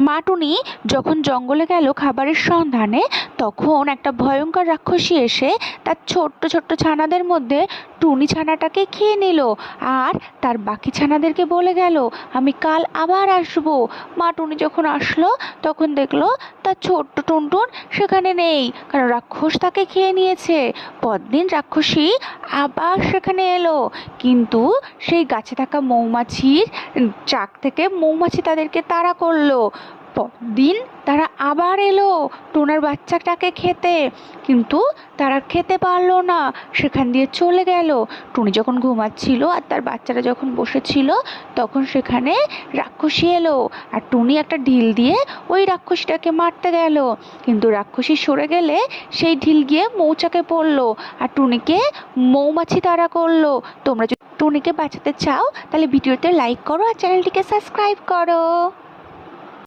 মা টুনি যখন জঙ্গলে গেল খাবারের সন্ধানে, তখন একটা ভয়ঙ্কর রাক্ষসী এসে তার ছোট্ট ছোট্ট ছানাদের মধ্যে টুনি ছানাটাকে খেয়ে নিল। আর তার বাকি ছানাদেরকে বলে গেল, আমি কাল আবার আসবো। মা টুনি যখন আসলো তখন দেখলো তার ছোট্ট টুনটুন সেখানে নেই, কারণ রাক্ষস তাকে খেয়ে নিয়েছে। পরদিন রাক্ষসী আবার সেখানে এলো, কিন্তু সেই গাছে থাকা মৌমাছির চাক থেকে মৌমাছি তাদেরকে তাড়া করলো। পরদিন তারা আবার এলো টোনার বাচ্চাটাকে খেতে, কিন্তু তারা খেতে পারলো না, সেখান দিয়ে চলে গেল। টুনি যখন ঘুমাচ্ছিল আর তার বাচ্চারা যখন বসেছিল, তখন সেখানে রাক্ষসী এলো আর টুনি একটা ঢিল দিয়ে ওই রাক্ষসীটাকে মারতে গেল, কিন্তু রাক্ষসী সরে গেলে সেই ঢিল গিয়ে মৌচাকে পড়লো আর টুনিকে মৌমাছি তাড়া করলো। তোমরা যদি টুনিকে বাঁচাতে চাও তাহলে ভিডিওতে লাইক করো আর চ্যানেলটিকে সাবস্ক্রাইব করো।